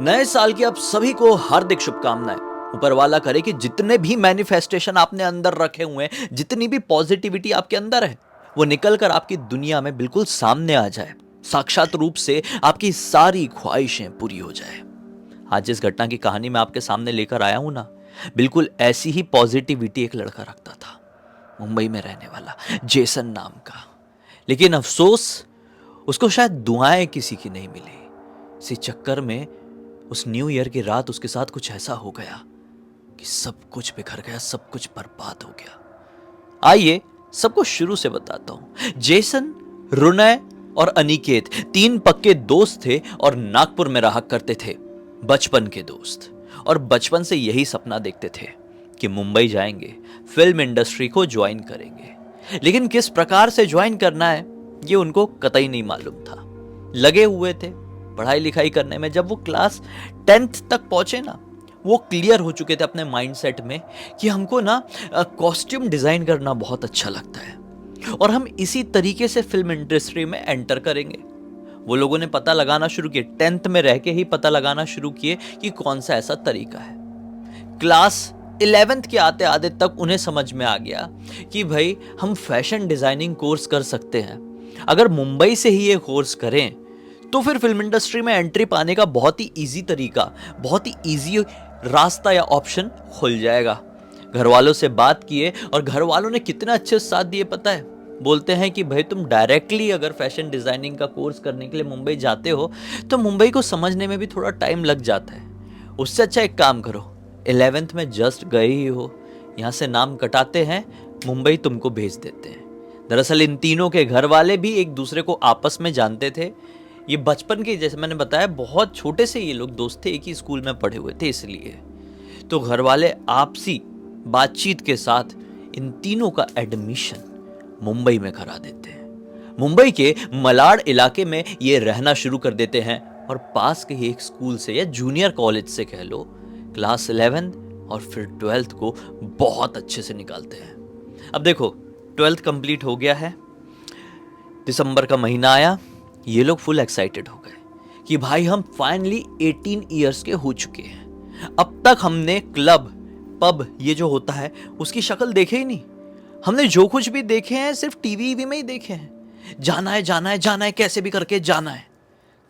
नए साल की आप सभी को हार्दिक शुभकामनाएं। ऊपर वाला करे कि जितने भी मैनिफेस्टेशन आपने अंदर रखे हुए हैं, जितनी भी पॉजिटिविटी आपके अंदर है, वो निकल कर आपकी दुनिया में बिल्कुल सामने आ जाए। साक्षात रूप से आपकी सारी ख्वाहिशें पूरी हो जाए। आज जिस घटना की कहानी मैं आपके सामने लेकर आया हूं ना, बिल्कुल ऐसी ही पॉजिटिविटी एक लड़का रखता था, मुंबई में रहने वाला जेसन नाम का। लेकिन अफसोस, उसको शायद दुआएं किसी की नहीं मिली। इसी चक्कर में उस न्यू ईयर की रात उसके साथ कुछ ऐसा हो गया कि सब कुछ बिखर गया, सब कुछ बर्बाद हो गया। आइए सबको शुरू से बताता हूं। जेसन, रुनय और अनिकेत तीन पक्के दोस्त थे और नागपुर में रहा करते थे। बचपन के दोस्त, और बचपन से यही सपना देखते थे कि मुंबई जाएंगे, फिल्म इंडस्ट्री को ज्वाइन करेंगे। लेकिन किस प्रकार से ज्वाइन करना है ये उनको कतई नहीं मालूम था। लगे हुए थे पढ़ाई लिखाई करने में। जब वो क्लास 10th तक पहुंचे ना, वो क्लियर हो चुके थे अपने माइंडसेट में कि हमको ना कॉस्ट्यूम डिजाइन करना बहुत अच्छा लगता है और हम इसी तरीके से फिल्म इंडस्ट्री में एंटर करेंगे। वो लोगों ने पता लगाना शुरू किए, 10th में रह के ही पता लगाना शुरू किए कि कौन सा ऐसा तरीका है। क्लास 11th के आते आते तक उन्हें समझ में आ गया कि भाई हम फैशन डिजाइनिंग कोर्स कर सकते हैं। अगर मुंबई से ही ये कोर्स करें तो फिर फिल्म इंडस्ट्री में एंट्री पाने का बहुत ही इजी तरीका, बहुत ही इजी रास्ता या ऑप्शन खुल जाएगा। घर वालों से बात किए और घर वालों ने कितना अच्छे साथ दिए पता है। बोलते हैं कि भाई तुम डायरेक्टली अगर फैशन डिजाइनिंग का कोर्स करने के लिए मुंबई जाते हो तो मुंबई को समझने में भी थोड़ा टाइम लग जाता है। उससे अच्छा एक काम करो, 11th में जस्ट गए ही हो, यहाँ से नाम कटाते हैं, मुंबई तुमको भेज देते हैं। दरअसल इन तीनों के घर वाले भी एक दूसरे को आपस में जानते थे। ये बचपन के, जैसे मैंने बताया, बहुत छोटे से ये लोग दोस्त थे, एक ही स्कूल में पढ़े हुए थे, इसलिए तो घर वाले आपसी बातचीत के साथ इन तीनों का एडमिशन मुंबई में करा देते हैं। मुंबई के मलाड इलाके में ये रहना शुरू कर देते हैं और पास के ही एक स्कूल से या जूनियर कॉलेज से कह लो, क्लास 11th और फिर 12th को बहुत अच्छे से निकालते हैं। अब देखो, 12th कंप्लीट हो गया है, दिसंबर का महीना आया, ये लोग फुल एक्साइटेड हो गए कि भाई हम फाइनली 18 ईयर्स के हो चुके हैं। अब तक हमने क्लब, पब, ये जो होता है उसकी शक्ल देखे ही नहीं। हमने जो कुछ भी देखे हैं सिर्फ टीवी में ही देखे हैं। जाना है, जाना है, जाना है, कैसे भी करके जाना है।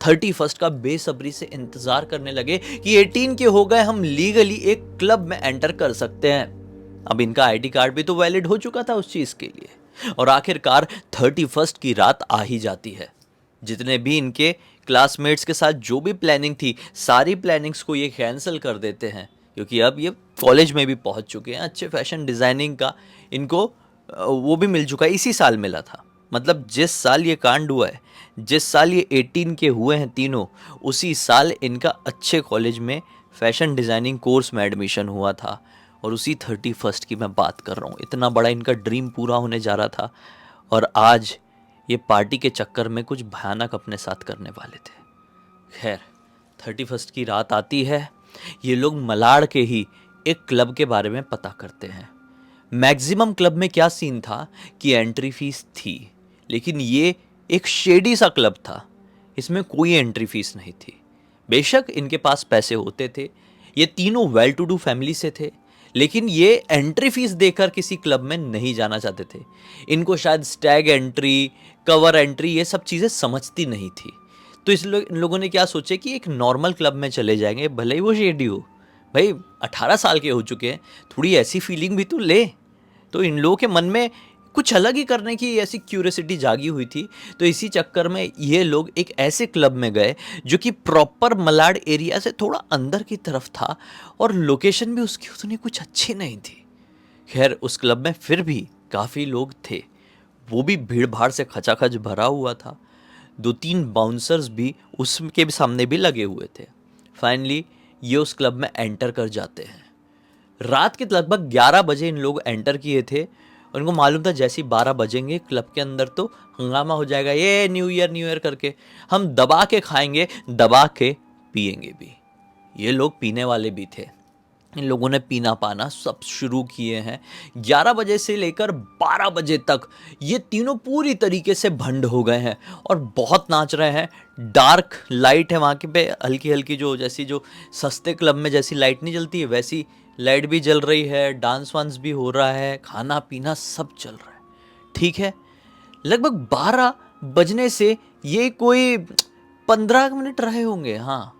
31st का बेसब्री से इंतजार करने लगे कि 18 के हो गए, हम लीगली एक क्लब में एंटर कर सकते हैं। अब इनका आईडी कार्ड भी तो वैलिड हो चुका था उस चीज के लिए। और आखिरकार 31st की रात आ ही जाती है। जितने भी इनके क्लासमेट्स के साथ जो भी प्लानिंग थी, सारी प्लानिंग्स को ये कैंसिल कर देते हैं, क्योंकि अब ये कॉलेज में भी पहुंच चुके हैं। अच्छे फैशन डिजाइनिंग का इनको वो भी मिल चुका है, इसी साल मिला था। मतलब जिस साल ये कांड हुआ है, जिस साल ये 18 के हुए हैं तीनों, उसी साल इनका अच्छे कॉलेज में फैशन डिजाइनिंग कोर्स में एडमिशन हुआ था। और उसी 31st की मैं बात कर रहा हूँ। इतना बड़ा इनका ड्रीम पूरा होने जा रहा था और आज ये पार्टी के चक्कर में कुछ भयानक अपने साथ करने वाले थे। खैर, 31st की रात आती है, ये लोग मलाड के ही एक क्लब के बारे में पता करते हैं। मैक्सिमम क्लब में क्या सीन था कि एंट्री फीस थी, लेकिन ये एक शेडी सा क्लब था, इसमें कोई एंट्री फीस नहीं थी। बेशक इनके पास पैसे होते थे, ये तीनों वेल टू डू फैमिली से थे, लेकिन ये एंट्री फीस देकर किसी क्लब में नहीं जाना चाहते थे। इनको शायद स्टैग एंट्री, कवर एंट्री, ये सब चीज़ें समझती नहीं थी। तो इन लोगों ने क्या सोचे कि एक नॉर्मल क्लब में चले जाएंगे, भले ही वो शेडी हो। भाई 18 साल के हो चुके हैं, थोड़ी ऐसी फीलिंग भी तो ले। तो इन लोगों के मन में कुछ अलग ही करने की ऐसी क्यूरियोसिटी जागी हुई थी। तो इसी चक्कर में ये लोग एक ऐसे क्लब में गए जो कि प्रॉपर मलाड एरिया से थोड़ा अंदर की तरफ था और लोकेशन भी उसकी उतनी कुछ अच्छी नहीं थी। खैर, उस क्लब में फिर भी काफ़ी लोग थे, वो भी भीड़ भाड़ से खचाखच भरा हुआ था। 2-3 बाउंसर्स भी उसके भी सामने भी लगे हुए थे। फाइनली ये उस क्लब में एंटर कर जाते हैं। रात के लगभग 11 बजे इन लोग एंटर किए थे। उनको मालूम था जैसे ही 12 बजेंगे क्लब के अंदर तो हंगामा हो जाएगा, ये न्यू ईयर करके हम दबा के खाएंगे, दबा के पिएंगे भी। ये लोग पीने वाले भी थे। इन लोगों ने पीना पाना सब शुरू किए हैं। 11 बजे से लेकर 12 बजे तक ये तीनों पूरी तरीके से भंड हो गए हैं और बहुत नाच रहे हैं। डार्क लाइट है वहाँ के पे, हल्की हल्की, जो जैसी जो सस्ते क्लब में जैसी लाइट नहीं जलती है वैसी लाइट भी जल रही है, डांस वांस भी हो रहा है, खाना पीना सब चल रहा है। ठीक है, लगभग 12 बजने से ये कोई 15 मिनट रहे होंगे। हाँ,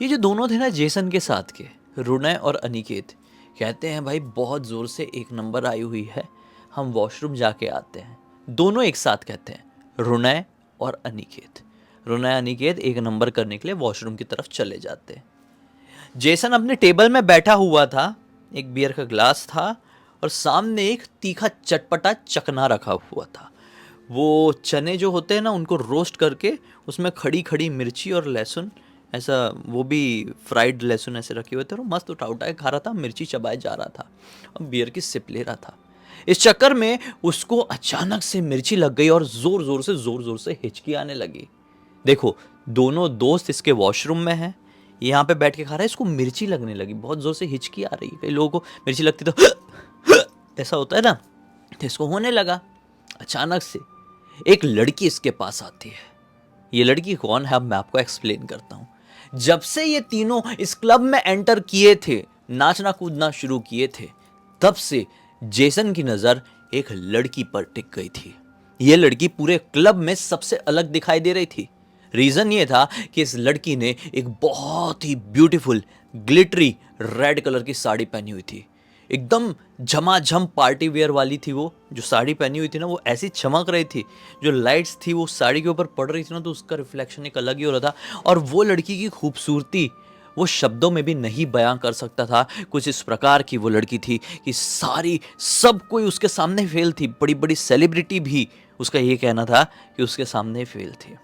ये जो दोनों थे ना जेसन के साथ के, रुनय और अनिकेत, कहते हैं भाई बहुत ज़ोर से एक नंबर आई हुई है, हम वॉशरूम जाके आते हैं। दोनों एक साथ कहते हैं, रुनय और अनिकेत। रुनय अनिकेत एक नंबर करने के लिए वॉशरूम की तरफ चले जाते हैं। जेसन अपने टेबल में बैठा हुआ था, एक बियर का ग्लास था और सामने एक तीखा चटपटा चकना रखा हुआ था। वो चने जो होते हैं ना उनको रोस्ट करके उसमें खड़ी खड़ी मिर्ची और लहसुन, ऐसा वो भी फ्राइड लहसुन ऐसे रखे हुए थे और मस्त उठा उठा के खा रहा था, मिर्ची चबाए जा रहा था और बियर की सिप ले रहा था। इस चक्कर में उसको अचानक से मिर्ची लग गई और जोर जोर से हिचकी आने लगी। देखो, दोनों दोस्त इसके वॉशरूम में हैं, यहाँ पे बैठ के खा रहा है, इसको मिर्ची लगने लगी, बहुत जोर से हिचकी आ रही है। कई लोगों को मिर्ची लगती तो ऐसा होता है ना, तो इसको होने लगा। अचानक से एक लड़की इसके पास आती है। ये लड़की कौन है अब मैं आपको एक्सप्लेन करता हूँ। जब से ये तीनों इस क्लब में एंटर किए थे, नाचना कूदना शुरू किए थे, तब से जेसन की नजर एक लड़की पर टिक गई थी। ये लड़की पूरे क्लब में सबसे अलग दिखाई दे रही थी। रीजन ये था कि इस लड़की ने एक बहुत ही ब्यूटीफुल ग्लिटरी रेड कलर की साड़ी पहनी हुई थी। एकदम झमाझम पार्टी वेयर वाली थी। वो जो साड़ी पहनी हुई थी ना वो ऐसी चमक रही थी, जो लाइट्स थी वो साड़ी के ऊपर पड़ रही थी ना तो उसका रिफ्लेक्शन एक अलग ही हो रहा था। और वो लड़की की खूबसूरती वो शब्दों में भी नहीं बयां कर सकता था। कुछ इस प्रकार की वो लड़की थी कि सारी सब कोई उसके सामने फेल थी। बड़ी बड़ी सेलिब्रिटी भी उसका ये कहना था कि उसके सामने फेल थी।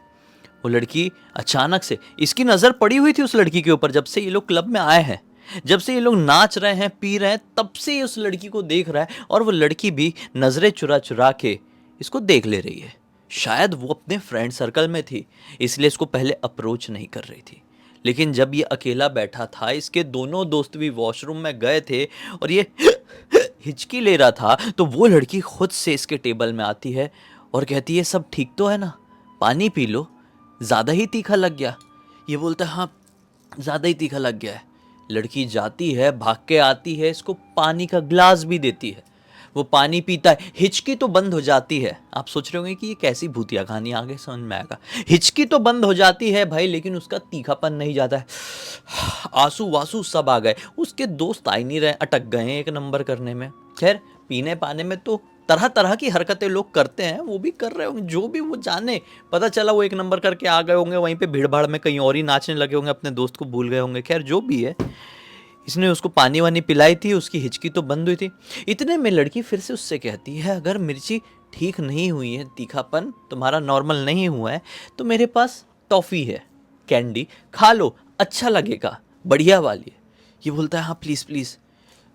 वो लड़की अचानक से, इसकी नज़र पड़ी हुई थी उस लड़की के ऊपर जब से ये लोग क्लब में आए हैं, जब से ये लोग नाच रहे हैं पी रहे हैं, तब से ये उस लड़की को देख रहा है और वो लड़की भी नज़रें चुरा चुरा के इसको देख ले रही है। शायद वो अपने फ्रेंड सर्कल में थी इसलिए इसको पहले अप्रोच नहीं कर रही थी। लेकिन जब ये अकेला बैठा था, इसके दोनों दोस्त भी वॉशरूम में गए थे और ये हिचकी ले रहा था, तो वो लड़की खुद से इसके टेबल में आती है और कहती है सब ठीक तो है ना, पानी पी लो, ज़्यादा ही तीखा लग गया। ये बोलता है हाँ ज़्यादा ही तीखा लग गया है। लड़की जाती है, भाग के आती है, इसको पानी का ग्लास भी देती है। वो पानी पीता है, हिचकी तो बंद हो जाती है। आप सोच रहे होंगे कि ये कैसी भूतिया कहानी, आगे समझ में आएगा। हिचकी तो बंद हो जाती है भाई, लेकिन उसका तीखापन नहीं जाता है। आंसू वासू सब आ गए। उसके दोस्त आ ही नहीं रहे, अटक गए हैं एक नंबर करने में। खैर, पीने पाने में तो तरह तरह की हरकतें लोग करते हैं, वो भी कर रहे होंगे, जो भी वो जाने। पता चला वो एक नंबर करके आ गए होंगे, वहीं पे भीड़ भाड़ में कहीं और ही नाचने लगे होंगे, अपने दोस्त को भूल गए होंगे। खैर जो भी है, इसने उसको पानी वानी पिलाई थी, उसकी हिचकी तो बंद हुई थी। इतने में लड़की फिर से उससे कहती है अगर मिर्ची ठीक नहीं हुई है, तीखापन तुम्हारा नॉर्मल नहीं हुआ है, तो मेरे पास टॉफ़ी है, कैंडी खा लो, अच्छा लगेगा, बढ़िया वाली है। ये बोलता है हाँ प्लीज़ प्लीज़।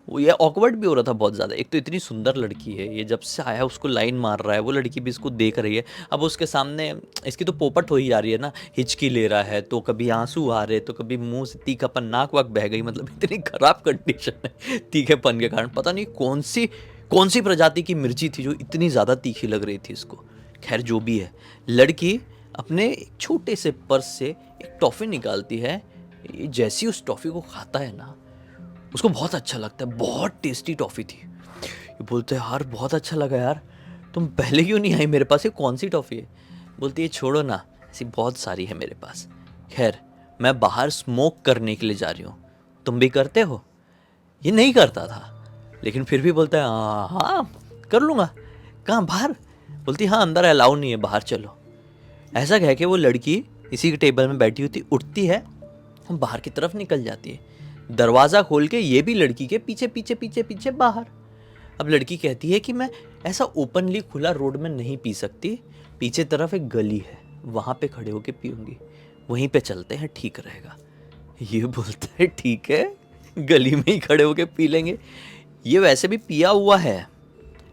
वो ये ऑकवर्ड भी हो रहा था बहुत ज़्यादा। एक तो इतनी सुंदर लड़की है, ये जब से आया उसको लाइन मार रहा है, वो लड़की भी इसको देख रही है। अब उसके सामने इसकी तो पोपट हो ही जा रही है ना, हिचकी ले रहा है तो कभी आंसू आ रहे, तो कभी मुंह से तीखापन, नाक वाक बह गई। मतलब इतनी खराब कंडीशन है तीखेपन के कारण। पता नहीं कौन सी प्रजाति की मिर्ची थी जो इतनी ज़्यादा तीखी लग रही थी इसको। खैर जो भी है, लड़की अपने छोटे से पर्स से एक टॉफ़ी निकालती है। जैसी उस टॉफ़ी को खाता है ना, उसको बहुत अच्छा लगता है। बहुत टेस्टी टॉफ़ी थी। ये बोलते हैं यार बहुत अच्छा लगा यार, तुम पहले क्यों नहीं आई मेरे पास, ये कौन सी टॉफ़ी है? बोलती है छोड़ो ना, ऐसी बहुत सारी है मेरे पास। खैर मैं बाहर स्मोक करने के लिए जा रही हूँ, तुम भी करते हो? ये नहीं करता था, लेकिन फिर भी बोलता है हाँ हाँ कर लूँगा। कहाँ बाहर? बोलती हाँ अंदर अलाउ नहीं है, बाहर चलो। ऐसा कह के वो लड़की इसी के टेबल में बैठी होती, उठती है, बाहर की तरफ निकल जाती है। दरवाज़ा खोल के ये भी लड़की के पीछे पीछे पीछे पीछे बाहर। अब लड़की कहती है कि मैं ऐसा ओपनली खुला रोड में नहीं पी सकती, पीछे तरफ एक गली है, वहाँ पे खड़े होके पीऊँगी, वहीं पे चलते हैं, ठीक रहेगा। ये बोलता है ठीक है, गली में ही खड़े होके पी लेंगे। ये वैसे भी पिया हुआ है।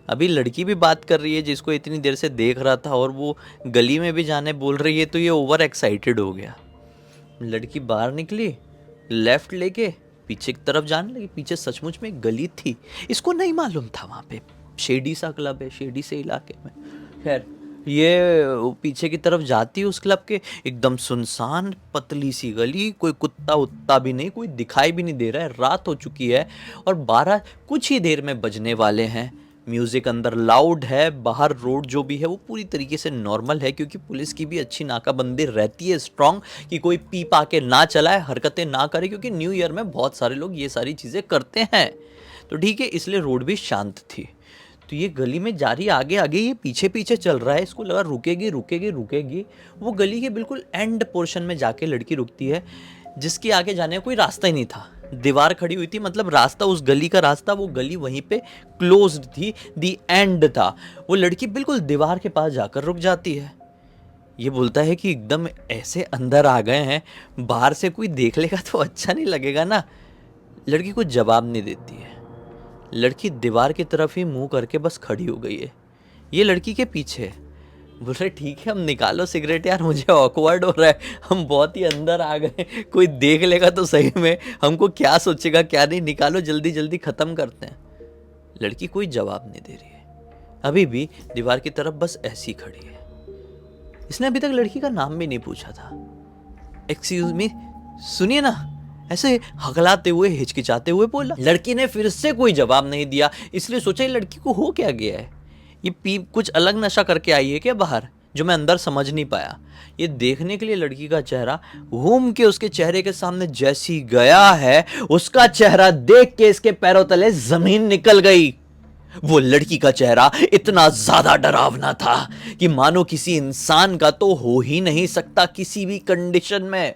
अभी लड़की भी बात कर रही है जिसको इतनी देर से देख रहा था, और वो गली में भी जाने बोल रही है, तो ये ओवर एक्साइटेड हो गया। लड़की बाहर निकली, लेफ्ट लेके पीछे की तरफ जाने लगी। पीछे सचमुच में एक गली थी, इसको नहीं मालूम था वहाँ पे शेडी सा क्लब है, शेडी से इलाके में। खैर ये वो पीछे की तरफ जाती है उस क्लब के, एकदम सुनसान पतली सी गली, कोई कुत्ता उत्ता भी नहीं, कोई दिखाई भी नहीं दे रहा है। रात हो चुकी है और 12 कुछ ही देर में बजने वाले हैं। म्यूज़िक अंदर लाउड है, बाहर रोड जो भी है वो पूरी तरीके से नॉर्मल है, क्योंकि पुलिस की भी अच्छी नाकाबंदी रहती है स्ट्रांग, कि कोई पी पा के ना चलाए, हरकतें ना करे, क्योंकि न्यू ईयर में बहुत सारे लोग ये सारी चीज़ें करते हैं। तो ठीक है, इसलिए रोड भी शांत थी। तो ये गली में जा रही आगे आगे, ये पीछे पीछे चल रहा है, इसको लगा रुकेगी रुकेगी रुकेगी। वो गली के बिल्कुल एंड पोर्शन में जाके लड़की रुकती है, जिसके आगे जाने का कोई रास्ता ही नहीं था। दीवार खड़ी हुई थी, मतलब रास्ता, उस गली का रास्ता, वो गली वहीं पे क्लोज्ड थी, दी एंड था। वो लड़की बिल्कुल दीवार के पास जाकर रुक जाती है। ये बोलता है कि एकदम ऐसे अंदर आ गए हैं, बाहर से कोई देख लेगा तो अच्छा नहीं लगेगा ना। लड़की कुछ जवाब नहीं देती है। लड़की दीवार की तरफ ही मुंह करके बस खड़ी हो गई है। ये लड़की के पीछे है। बोल रहे ठीक है, हम निकालो सिगरेट यार, मुझे ऑकवर्ड हो रहा है, हम बहुत ही अंदर आ गए, कोई देख लेगा तो सही में हमको क्या सोचेगा क्या नहीं, निकालो जल्दी जल्दी ख़त्म करते हैं। लड़की कोई जवाब नहीं दे रही है, अभी भी दीवार की तरफ बस ऐसी खड़ी है। इसने अभी तक लड़की का नाम भी नहीं पूछा था। एक्सक्यूज मी, सुनिए ना, ऐसे हकलाते हुए हिचकिचाते हुए बोला। लड़की ने फिर से कोई जवाब नहीं दिया, इसलिए सोचा लड़की को हो क्या गया है, ये पी कुछ अलग नशा करके आई है क्या बाहर, जो मैं अंदर समझ नहीं पाया। ये देखने के लिए लड़की का चेहरा घूम के उसके चेहरे के सामने जैसी गया है, उसका चेहरा देख के इसके पैरों तले जमीन निकल गई। वो लड़की का चेहरा इतना ज्यादा डरावना था कि मानो किसी इंसान का तो हो ही नहीं सकता किसी भी कंडीशन में।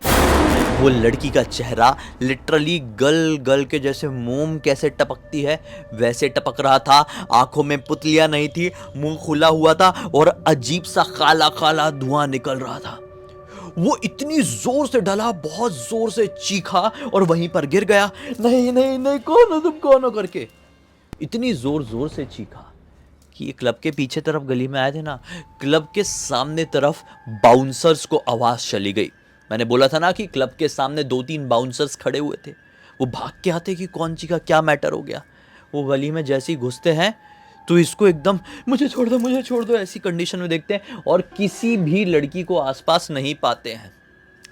वो लड़की का चेहरा लिटरली गल गल के जैसे मोम कैसे टपकती है वैसे टपक रहा था। आंखों में पुतलियां नहीं थी, मुंह खुला हुआ था और अजीब सा काला काला धुआं निकल रहा था। वो इतनी जोर से डला, बहुत जोर से चीखा और वहीं पर गिर गया। नहीं नहीं नहीं, कौन हो तुम, कौन हो करके इतनी जोर जोर से चीखा कि ये क्लब के पीछे तरफ गली में आए थे ना, क्लब के सामने तरफ बाउंसर्स को आवाज चली गई। मैंने बोला था ना कि क्लब के सामने 2-3 बाउंसर्स खड़े हुए थे। वो भाग के आते कि कौन चीखा, क्या मैटर हो गया। वो गली में जैसे ही घुसते हैं तो इसको एकदम मुझे छोड़ दो ऐसी कंडीशन में देखते हैं और किसी भी लड़की को आसपास नहीं पाते हैं।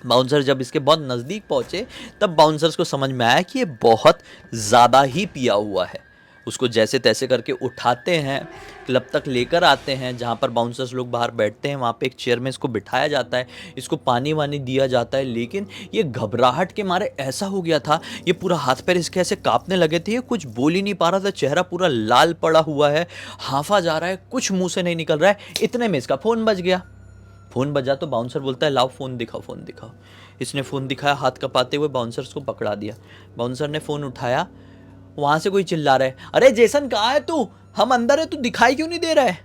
बाउंसर जब इसके बहुत नज़दीक पहुंचे तब बाउंसर्स को समझ में आया कि ये बहुत ज़्यादा ही पिया हुआ है। उसको जैसे तैसे करके उठाते हैं, क्लब तक लेकर आते हैं जहाँ पर बाउंसर्स लोग बाहर बैठते हैं। वहाँ पे एक चेयर में इसको बिठाया जाता है, इसको पानी वानी दिया जाता है। लेकिन ये घबराहट के मारे ऐसा हो गया था, ये पूरा हाथ पैर इसके ऐसे कांपने लगे थे, ये कुछ बोल ही नहीं पा रहा था, चेहरा पूरा लाल पड़ा हुआ है, हांफा जा रहा है, कुछ मुँह से नहीं निकल रहा है। इतने में इसका फ़ोन बज गया। फ़ोन बजा तो बाउंसर बोलता है लाओ फ़ोन दिखाओ, फ़ोन दिखाओ। इसने फ़ोन दिखाया, हाथ कपाते हुए बाउंसर्स को पकड़ा दिया। बाउंसर ने फ़ोन उठाया, वहां से कोई चिल्ला रहा है, अरे जेसन कहाँ है तू, हम अंदर है, तू दिखाई क्यों नहीं दे रहा है।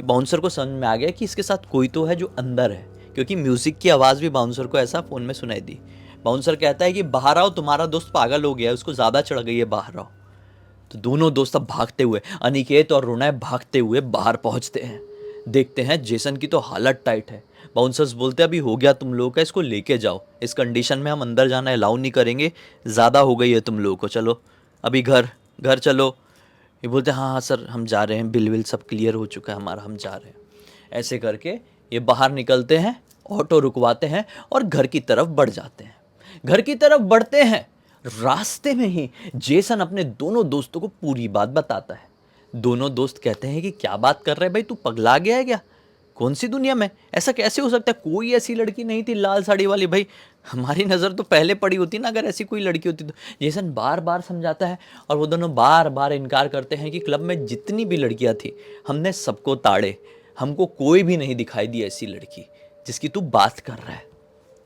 बाउंसर को समझ में आ गया कि इसके साथ कोई तो है जो अंदर है, क्योंकि म्यूजिक की आवाज़ भी बाउंसर को ऐसा फ़ोन में सुनाई दी। बाउंसर कहता है कि बाहर आओ, तुम्हारा दोस्त पागल हो गया है, उसको ज़्यादा चढ़ गई है, बाहर आओ। तो दोनों दोस्त अब भागते हुए, अनिकेत और रुनय भागते हुए बाहर पहुंचते हैं। देखते हैं जेसन की तो हालत टाइट है। बाउंसर्स बोलते हैं अभी हो गया तुम लोगों का, इसको लेके जाओ, इस कंडीशन में हम अंदर जाना अलाउ नहीं करेंगे, ज़्यादा हो गई है तुम लोगों को, चलो अभी घर चलो। ये बोलते हैं हाँ हाँ सर हम जा रहे हैं, बिल विल सब क्लियर हो चुका है हमारा, हम जा रहे हैं। ऐसे करके ये बाहर निकलते हैं, ऑटो रुकवाते हैं और घर की तरफ बढ़ जाते हैं। घर की तरफ बढ़ते हैं, रास्ते में ही जेसन अपने दोनों दोस्तों को पूरी बात बताता है। दोनों दोस्त कहते हैं कि क्या बात कर रहे हैं भाई, तू पगला गया है क्या, कौन सी दुनिया में, ऐसा कैसे हो सकता है, कोई ऐसी लड़की नहीं थी लाल साड़ी वाली। भाई हमारी नज़र तो पहले पड़ी होती ना, अगर ऐसी कोई लड़की होती तो। जेसन बार बार समझाता है और वो दोनों बार बार इनकार करते हैं कि क्लब में जितनी भी लड़कियां थी हमने सबको ताड़े, हमको कोई भी नहीं दिखाई दी ऐसी लड़की जिसकी तू बात कर रहा है।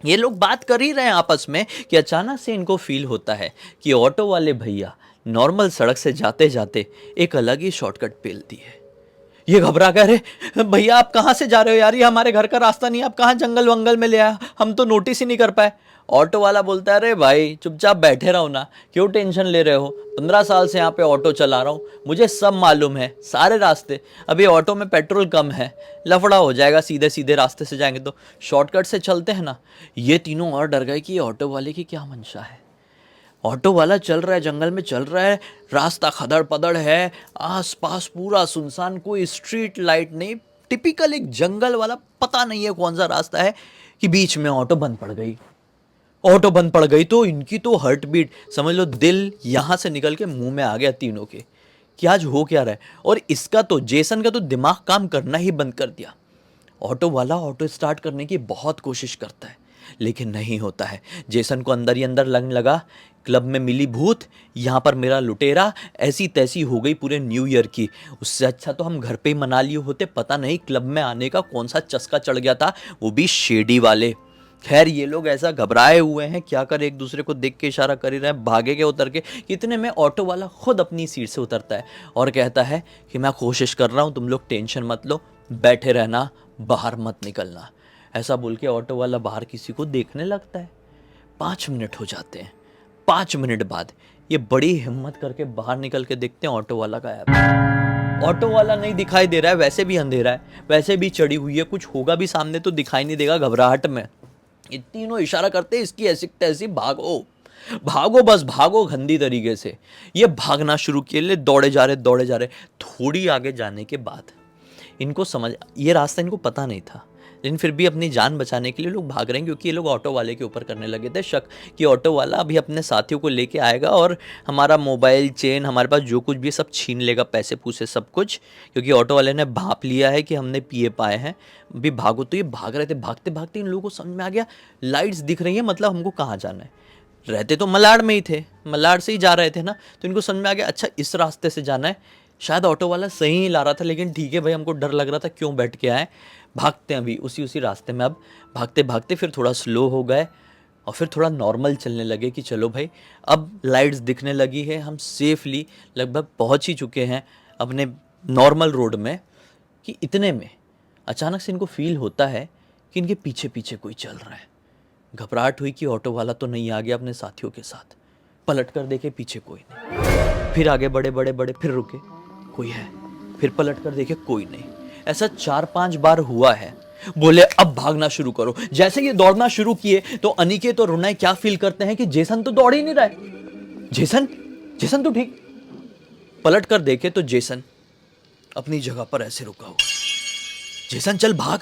ये लोग बात कर ही रहे हैं आपस में कि अचानक से इनको फील होता है कि ऑटो वाले भैया नॉर्मल सड़क से जाते जाते एक अलग ही शॉर्टकट पेलती है। ये घबरा गए, अरे भैया आप कहाँ से जा रहे हो यार, ये हमारे घर का रास्ता नहीं, आप कहाँ जंगल वंगल में ले आया, हम तो नोटिस ही नहीं कर पाए। ऑटो वाला बोलता है अरे भाई चुपचाप बैठे रहो ना, क्यों टेंशन ले रहे हो, 15 साल से यहाँ पे ऑटो चला रहा हूँ, मुझे सब मालूम है सारे रास्ते। अभी ऑटो में पेट्रोल कम है, लफड़ा हो जाएगा, सीधे सीधे रास्ते से जाएंगे तो शॉर्टकट से चलते हैं ना। ये तीनों और डर गए कि ये ऑटो वाले की क्या मंशा है। ऑटो वाला चल रहा है, जंगल में चल रहा है, रास्ता खदड़ पदड़ है, आसपास पूरा सुनसान, कोई स्ट्रीट लाइट नहीं, टिपिकल एक जंगल वाला, पता नहीं है कौन सा रास्ता है, कि बीच में ऑटो बंद पड़ गई। ऑटो बंद पड़ गई तो इनकी तो हार्ट बीट, समझ लो दिल यहां से निकल के मुंह में आ गया तीनों के, कि आज हो क्या रहा है। और इसका तो, जेसन का तो दिमाग काम करना ही बंद कर दिया। ऑटो वाला ऑटो स्टार्ट करने की बहुत कोशिश करता है, लेकिन नहीं होता है। जेसन को अंदर ही अंदर लगने लगा, क्लब में मिली भूत, यहाँ पर मेरा लुटेरा, ऐसी तैसी हो गई पूरे न्यू ईयर की। उससे अच्छा तो हम घर पे ही मना लिए होते, पता नहीं क्लब में आने का कौन सा चस्का चढ़ गया था, वो भी शेडी वाले। खैर ये लोग ऐसा घबराए हुए हैं, क्या कर, एक दूसरे को देख के इशारा कर ही रहे हैं, भागे के उतर के। इतने में ऑटो वाला खुद अपनी सीट से उतरता है और कहता है कि मैं कोशिश कर रहा हूँ, तुम लोग टेंशन मत लो, बैठे रहना, बाहर मत निकलना। ऐसा बोल के ऑटो वाला बाहर किसी को देखने लगता है। 5 मिनट हो जाते हैं। 5 मिनट बाद ये बड़ी हिम्मत करके बाहर निकल के देखते हैं, ऑटो वाला गायब है। ऑटो वाला नहीं दिखाई दे रहा है, वैसे भी अंधेरा है, वैसे भी चढ़ी हुई है, कुछ होगा भी सामने तो दिखाई नहीं देगा घबराहट में। ये तीनों इशारा करते हैं, इसकी ऐसी तैसी, भागो भागो, बस भागो गंदी तरीके से। ये भागना शुरू किए, ले दौड़े जा रहे। थोड़ी आगे जाने के बाद इनको समझ, ये रास्ता इनको पता नहीं था, लेकिन फिर भी अपनी जान बचाने के लिए लोग भाग रहे हैं, क्योंकि ये लोग ऑटो वाले के ऊपर करने लगे थे शक, कि ऑटो वाला अभी अपने साथियों को लेके आएगा और हमारा मोबाइल, चेन, हमारे पास जो कुछ भी सब छीन लेगा, पैसे पूसे सब कुछ, क्योंकि ऑटो वाले ने भाप लिया है कि हमने पिए पाए हैं, अभी भागो। तो ये भाग रहे थे, भागते भागते इन लोगों को समझ में आ गया, लाइट्स दिख रही है, मतलब हमको कहाँ जाना है। रहते तो मलाड में ही थे, मलाड से ही जा रहे थे ना, तो इनको समझ में आ गया, अच्छा इस रास्ते से जाना है। शायद ऑटो वाला सही ही ला रहा था, लेकिन ठीक है भाई, हमको डर लग रहा था, क्यों बैठ के आए, भागते हैं अभी उसी रास्ते में। अब भागते भागते फिर थोड़ा स्लो हो गए और फिर थोड़ा नॉर्मल चलने लगे, कि चलो भाई अब लाइट्स दिखने लगी है, हम सेफली लगभग पहुंच ही चुके हैं अपने नॉर्मल रोड में। कि इतने में अचानक से इनको फील होता है कि इनके पीछे पीछे कोई चल रहा है। घबराहट हुई कि ऑटो वाला तो नहीं आ गया अपने साथियों के साथ। पलट कर देखे, पीछे कोई नहीं। फिर आगे बढ़े, फिर रुके, कोई है। फिर पलट कर देखे, कोई नहीं। ऐसा 4-5 बार हुआ है। बोले अब भागना शुरू करो। जैसे ये दौड़ना शुरू किए तो अनिकेत और रुनय क्या फील करते हैं कि जेसन तो दौड़ ही नहीं रहा है। जेसन तो ठीक। पलट कर देखे तो जेसन अपनी जगह पर ऐसे रुका हुआ। जेसन चल भाग,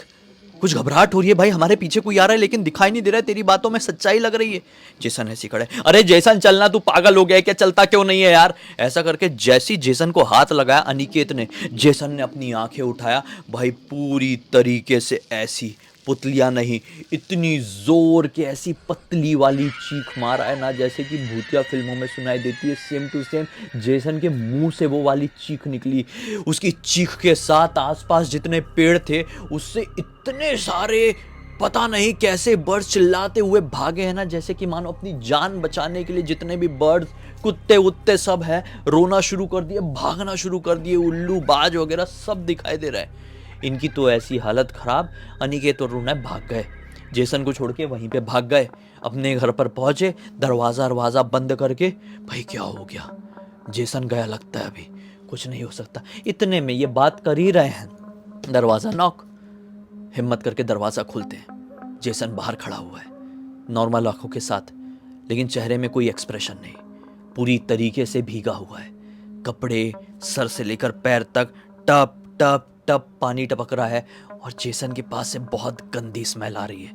कुछ घबराहट हो रही है भाई, हमारे पीछे कोई आ रहा है लेकिन दिखाई नहीं दे रहा है, तेरी बातों में सच्चाई लग रही है। जेसन ऐसे खड़े, अरे जेसन चलना, तू पागल हो गया क्या, चलता क्यों नहीं है यार। ऐसा करके जैसी जेसन को हाथ लगाया अनिकेत ने, जेसन ने अपनी आंखें उठाया भाई, पूरी तरीके से ऐसी पुतलियां नहीं, इतनी जोर के ऐसी पतली वाली चीख मारा है ना, जैसे कि भूतिया फिल्मों में सुनाई देती है, सेम टू सेम जेसन के मुंह से वो वाली चीख निकली। उसकी चीख के साथ आसपास जितने पेड़ थे उससे इतने सारे पता नहीं कैसे बर्ड्स चिल्लाते हुए भागे हैं ना, जैसे कि मानो अपनी जान बचाने के लिए जितने भी बर्ड्स, कुत्ते उत्ते सब है, रोना शुरू कर दिए, भागना शुरू कर दिए, उल्लू बाज वगैरह सब दिखाई दे रहा है। इनकी तो ऐसी हालत खराब, अनिकेत और रुनय भाग गए, जेसन को छोड़ के वहीं पे भाग गए। अपने घर पर पहुंचे, दरवाजा बंद करके, भाई क्या हो गया, जेसन गया लगता है, अभी कुछ नहीं हो सकता। इतने में ये बात कर ही रहे हैं, दरवाजा नॉक, हिम्मत करके दरवाजा खोलते हैं। जेसन बाहर खड़ा हुआ है नॉर्मल आंखों के साथ, लेकिन चेहरे में कोई एक्सप्रेशन नहीं, पूरी तरीके से भीगा हुआ है। कपड़े सर से लेकर पैर तक टप टप टप पानी टपक रहा है, और जेसन के पास से बहुत गंदी स्मेल आ रही है।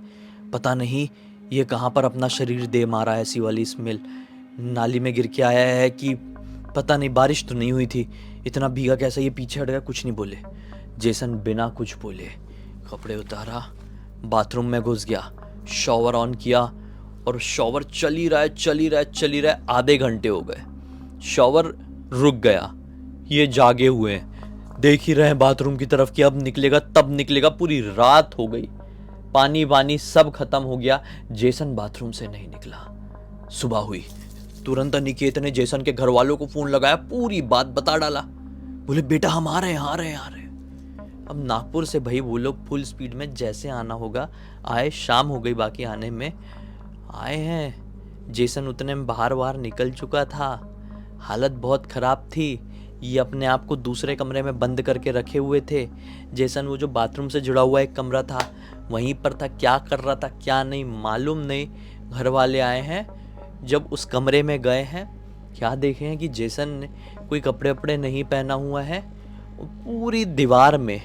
पता नहीं ये कहाँ पर अपना शरीर दे मारा है, ऐसी वाली स्मेल। नाली में गिर के आया है कि पता नहीं, बारिश तो नहीं हुई थी, इतना भीगा कैसा। ये पीछे हट गया, कुछ नहीं बोले। जेसन बिना कुछ बोले कपड़े उतारा, बाथरूम में घुस गया, शॉवर ऑन किया, और शॉवर चल ही रहा है। आधे घंटे हो गए, शॉवर रुक गया। ये जागे हुए हैं, देख ही रहे हैं बाथरूम की तरफ कि अब निकलेगा तब निकलेगा। पूरी रात हो गई, पानी सब खत्म हो गया, जेसन बाथरूम से नहीं निकला। सुबह हुई, तुरंत अनिकेत ने जेसन के घर वालों को फोन लगाया, पूरी बात बता डाला। बोले बेटा हम आ रहे हैं। अब नागपुर से भाई वो लोग फुल स्पीड में जैसे आना होगा आए, शाम हो गई बाकी आने में, आए हैं। जेसन उतने में बाहर निकल चुका था, हालत बहुत ख़राब थी। ये अपने आप को दूसरे कमरे में बंद करके रखे हुए थे। जेसन वो जो बाथरूम से जुड़ा हुआ एक कमरा था वहीं पर था, क्या कर रहा था क्या नहीं मालूम नहीं। घर वाले आए हैं, जब उस कमरे में गए हैं, क्या देखे हैं कि जेसन ने कोई कपड़े वपड़े नहीं पहना हुआ है, पूरी दीवार में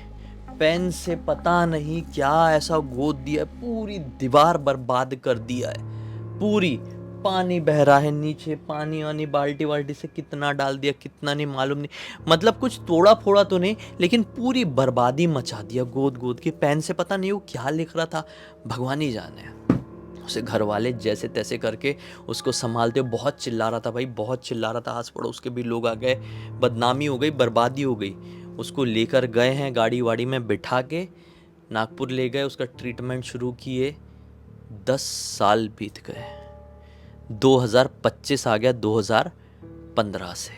पेन से पता नहीं क्या ऐसा गोद दिया है, पूरी दीवार बर्बाद कर दिया है पूरी। पानी बह रहा है नीचे, पानी वानी बाल्टी वाल्टी से कितना डाल दिया कितना नहीं मालूम नहीं, मतलब कुछ तोड़ा फोड़ा तो नहीं, लेकिन पूरी बर्बादी मचा दिया गोद गोद के। पेन से पता नहीं वो क्या लिख रहा था, भगवान ही जाने। उसे घर वाले जैसे तैसे करके उसको संभालते, बहुत चिल्ला रहा था भाई, बहुत चिल्ला रहा था, आस पड़ोस के भी लोग आ गए, बदनामी हो गई, बर्बादी हो गई। उसको लेकर गए हैं गाड़ी वाड़ी में बिठा के, नागपुर ले गए, उसका ट्रीटमेंट शुरू किए। 10 साल बीत गए, 2025 आ गया 2015 से,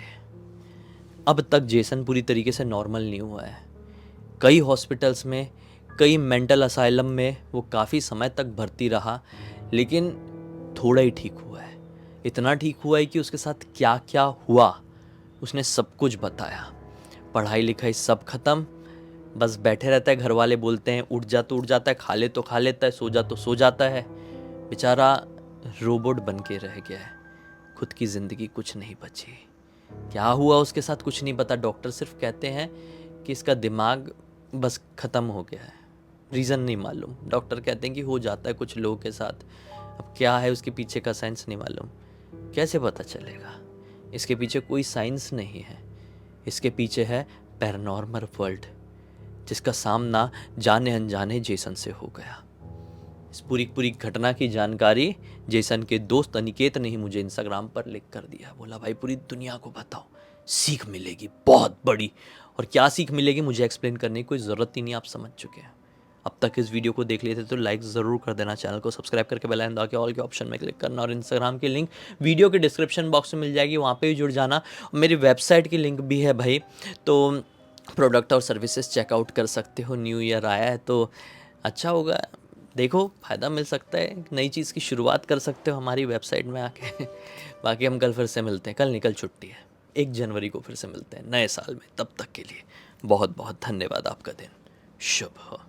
अब तक जेसन पूरी तरीके से नॉर्मल नहीं हुआ है। कई हॉस्पिटल्स में, कई मेंटल असाइलम में वो काफ़ी समय तक भर्ती रहा, लेकिन थोड़ा ही ठीक हुआ है। इतना ठीक हुआ है कि उसके साथ क्या क्या हुआ उसने सब कुछ बताया। पढ़ाई लिखाई सब खत्म, बस बैठे रहता है, घर वाले बोलते हैं उठ जा तो उठ जाता है, खा ले तो खा लेता है, सो जा तो सो जाता है। बेचारा रोबोट बन के रह गया है, खुद की ज़िंदगी कुछ नहीं बची। क्या हुआ उसके साथ कुछ नहीं पता, डॉक्टर सिर्फ कहते हैं कि इसका दिमाग बस ख़त्म हो गया है, रीज़न नहीं मालूम। डॉक्टर कहते हैं कि हो जाता है कुछ लोगों के साथ, अब क्या है उसके पीछे का साइंस नहीं मालूम। कैसे पता चलेगा? इसके पीछे कोई साइंस नहीं है, इसके पीछे है पैरानॉर्मल वर्ल्ड, जिसका सामना जाने अनजाने जेसन से हो गया। इस पूरी घटना की जानकारी जेसन के दोस्त अनिकेत ने ही मुझे इंस्टाग्राम पर लिख कर दिया। बोला भाई पूरी दुनिया को बताओ, सीख मिलेगी बहुत बड़ी। और क्या सीख मिलेगी मुझे एक्सप्लेन करने की कोई ज़रूरत ही नहीं, आप समझ चुके हैं। अब तक इस वीडियो को देख लिए थे तो लाइक ज़रूर कर देना, चैनल को सब्सक्राइब करके बेल आइकन दबा के ऑल के ऑप्शन में क्लिक करना, और इंस्टाग्राम की लिंक वीडियो के डिस्क्रिप्शन बॉक्स में मिल जाएगी, वहाँ पे भी जुड़ जाना। मेरी वेबसाइट की लिंक भी है भाई, तो प्रोडक्ट और सर्विसेज चेकआउट कर सकते हो। न्यू ईयर आया है तो अच्छा होगा, देखो फ़ायदा मिल सकता है, एक नई चीज़ की शुरुआत कर सकते हो हमारी वेबसाइट में आके। बाकी हम कल फिर से मिलते हैं, कल निकल छुट्टी है, 1 जनवरी को फिर से मिलते हैं नए साल में। तब तक के लिए बहुत बहुत धन्यवाद, आपका दिन शुभ हो।